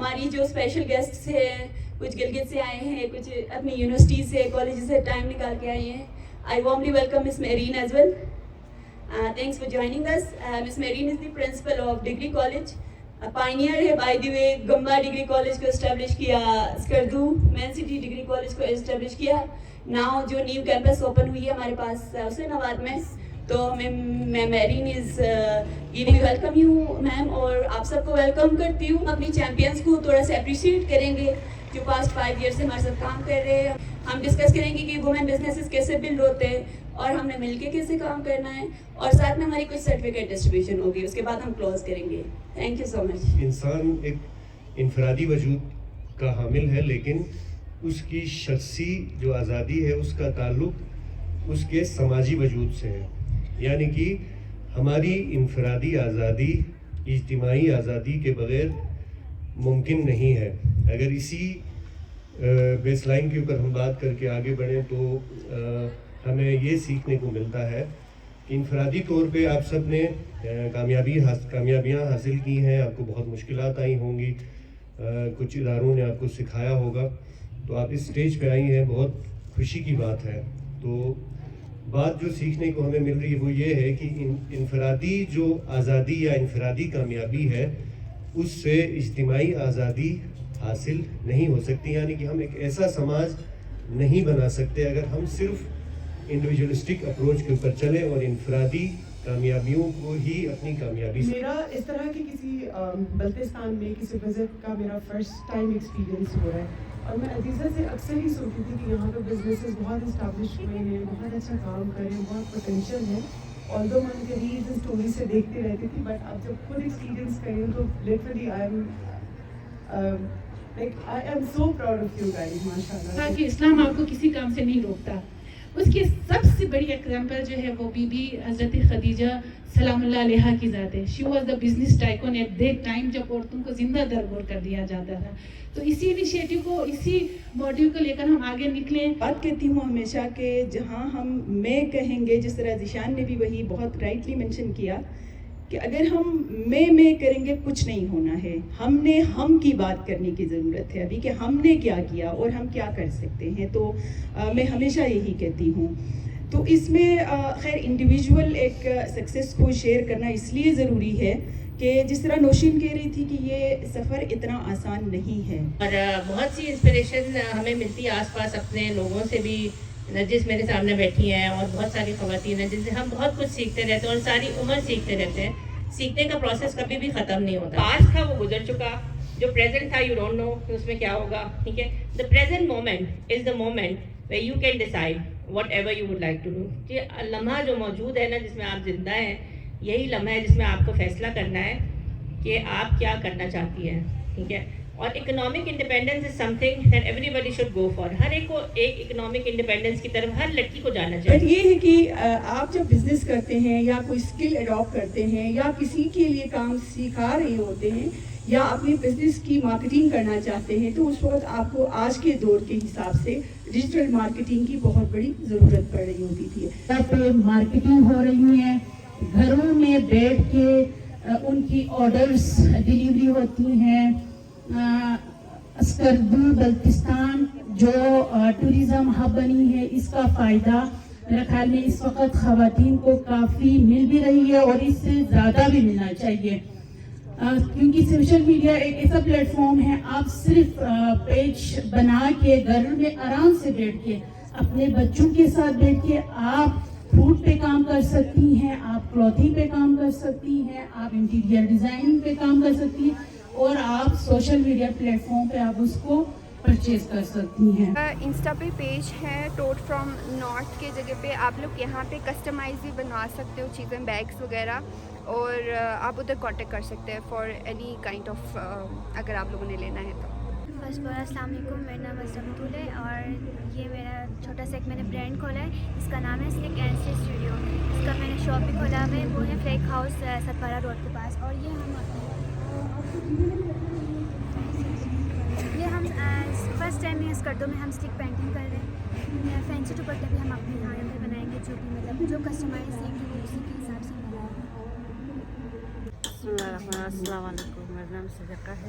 ہماری جو special guests ہیں کچھ گلگت سے آئے ہیں, کچھ اپنی یونیورسٹی سے کالج سے ٹائم نکال کے آئے ہیں. I warmly welcome Ms. Marine as well. Thanks for joining us. Ms. Marine is the principal of Degree College. Pioneer ہے by the way, Gamba degree college کو اسٹیبلش کیا, Skardu main city degree college کو establish کیا. Now جو new campus open ہوئی ہے ہمارے پاس حسین آباد میں, تو میں میرین is giving welcome you ma'am, اور آپ سب کو ویلکم کرتی ہوں. اپنی چیمپئنس کو تھوڑا سا اپریشیٹ کریں گے جو پاسٹ 5 ایئر سے ہمارے ساتھ کام کر رہے ہیں. ہم ڈسکس کریں گے کہ وومن بزنسز کیسے بلڈ ہوتے ہیں اور ہم نے مل کے کیسے کام کرنا ہے, اور ساتھ میں ہماری کچھ سرٹیفکیٹ ڈسٹریبیوشن ہوگی, اس کے بعد ہم کلوز کریں گے. تھینک یو سو مچ. انسان ایک انفرادی وجود کا حامل ہے, لیکن اس کی شخصی جو آزادی ہے اس کا تعلق اس کے سماجی وجود سے ہے. یعنی کہ ہماری انفرادی آزادی اجتماعی آزادی کے بغیر ممکن نہیں ہے. اگر اسی بیس لائن کے اوپر ہم بات کر کے آگے بڑھیں تو ہمیں یہ سیکھنے کو ملتا ہے کہ انفرادی طور پہ آپ سب نے کامیابیاں حاصل کی ہیں, آپ کو بہت مشکلات آئی ہوں گی, کچھ اداروں نے آپ کو سکھایا ہوگا, تو آپ اس سٹیج پہ آئی ہیں, بہت خوشی کی بات ہے. تو بات جو سیکھنے کو ہمیں مل رہی ہے وہ یہ ہے کہ انفرادی جو آزادی یا انفرادی کامیابی ہے اس سے اجتماعی آزادی حاصل نہیں ہو سکتی. یعنی کہ ہم ایک ایسا سماج نہیں بنا سکتے اگر ہم صرف انڈیویجولسٹک اپروچ کے اوپر چلیں اور انفرادی کامیابیوں کو ہی اپنی کامیابی سے. میرا اس طرح کی کسی بلتستان میں کسی وزٹ کا میرا فرسٹ ٹائم ایکسپیرینس ہو رہا ہے, اور میں عزیزہ سے اکثر ہی سنتی تھی کہ یہاں پہ بزنسز بہت اسٹیبلش ہوئے ہیں, بہت اچھا کام کر رہے ہیں, بہت پوٹینشیل ہے. although میں ان کے ریلز اسٹوری سے دیکھتی رہتی تھی, بٹ اب جب خود ایکسپیرینس کری تو literally I am so proud of you guys, ماشاءاللہ. کہ اسلام آپ کو کسی کام سے نہیں روکتا. اس کی سب سے بڑی ایگزامپل جو ہے وہ بی بی حضرت خدیجہ سلام اللہ علیہ کی ذات ہے. She was the business tycoon at that time جب عورتوں کو زندہ درگور کر دیا جاتا تھا. تو اسی انیشیٹو کو, اسی موٹیو کو لے کر ہم آگے نکلیں. بات کہتی ہوں ہمیشہ کہ جہاں ہم میں کہیں گے, جس طرح ذیشان نے بھی وہی بہت رائٹلی مینشن کیا کہ اگر ہم میں کریں گے کچھ نہیں ہونا ہے. ہم نے ہم کی بات کرنے کی ضرورت ہے ابھی کہ ہم نے کیا کیا اور ہم کیا کر سکتے ہیں. تو میں ہمیشہ یہی کہتی ہوں. تو اس میں خیر انڈیویجول ایک سکسیس کو شیئر کرنا اس لیے ضروری ہے کہ جس طرح نوشین کہہ رہی تھی کہ یہ سفر اتنا آسان نہیں ہے, اور بہت سی انسپریشن ہمیں ملتی ہے آس پاس اپنے لوگوں سے بھی. نرجس میرے سامنے بیٹھی ہیں اور بہت ساری خواتین ہیں جن سے ہم بہت کچھ سیکھتے رہتے ہیں اور ساری عمر سیکھتے رہتے ہیں. سیکھنے کا پروسیس کبھی بھی ختم نہیں ہوتا. پاسٹ تھا وہ گزر چکا, جو پریزنٹ تھا یو ڈونٹ نو کہ اس میں کیا ہوگا. ٹھیک ہے, the present moment is the moment where you can decide whatever you would like to do. یہ لمحہ جو موجود ہے نا جس میں آپ زندہ ہیں, یہی لمحہ ہے جس میں آپ کو فیصلہ کرنا ہے کہ آپ کیا کرنا چاہتی ہیں. ٹھیک ہے, اور economic independence is something that everybody should go for. ہر ایک کو ایک اکنامک انڈیپینڈنس کی طرف ہر لڑکی کو جانا چاہیے. بٹ یہ ہے کہ آپ جب بزنس کرتے ہیں یا کوئی اسکل اڈاپٹ کرتے ہیں یا کسی کے لیے کام سکھا رہے ہوتے ہیں یا اپنے بزنس کی مارکیٹنگ کرنا چاہتے ہیں, تو اس وقت آپ کو آج کے دور کے حساب سے ڈیجیٹل مارکیٹنگ کی بہت بڑی ضرورت پڑ رہی ہوتی تھی. پہ مارکیٹنگ ہو رہی ہے, گھروں میں بیٹھ کے ان کی آرڈرز ڈیلیوری ہوتی ہیں. اسکردو بلتستان جو ٹوریزم ہب بنی ہے, اس کا فائدہ میرے خیال میں اس وقت خواتین کو کافی مل بھی رہی ہے اور اس سے زیادہ بھی ملنا چاہیے, کیونکہ سوشل میڈیا ایک ایسا پلیٹ فارم ہے. آپ صرف پیج بنا کے گھر میں آرام سے بیٹھ کے اپنے بچوں کے ساتھ بیٹھ کے آپ فوڈ پہ کام کر سکتی ہیں, آپ کلوتھنگ پہ کام کر سکتی ہیں, آپ انٹیریئر ڈیزائننگ پہ کام کر سکتی ہیں, اور آپ سوشل میڈیا پلیٹ فارم پہ آپ اس کو پرچیز کر سکتی ہیں. انسٹا پہ پیج ہے ٹوٹ فرام نارتھ کے جگہ پہ. آپ لوگ یہاں پہ کسٹمائز بھی بنوا سکتے ہو چیزیں, بیگس وغیرہ, اور آپ ادھر کانٹیکٹ کر سکتے ہیں فار اینی کائنڈ آف اگر آپ لوگوں نے لینا ہے تو. فرسٹ آف آل السلام علیکم, میرا نام ازمتول ہے اور یہ میرا چھوٹا سا ایک میں نے برانڈ کھولا ہے. اس کا نام ہے سلک اینڈ اسٹے اسٹوڈیو. اس کا میں نے شاپ بھی کھولا ہے, وہ ہے فلیک ہاؤس ستپارہ روڈ کے پاس. اور یہ ہم فرسٹ ٹائم میں اسکردوں میں ہم اسٹک پینٹنگ کر رہے ہیں. فینسی دوپٹے بھی ہم اپنے یہاں پہ بنائیں گے, جو بھی مطلب جو کسٹمائز دیں گے وہ اسی کے حساب سے بنائیں گے. السلام علیکم, میرا نام صدقہ ہے.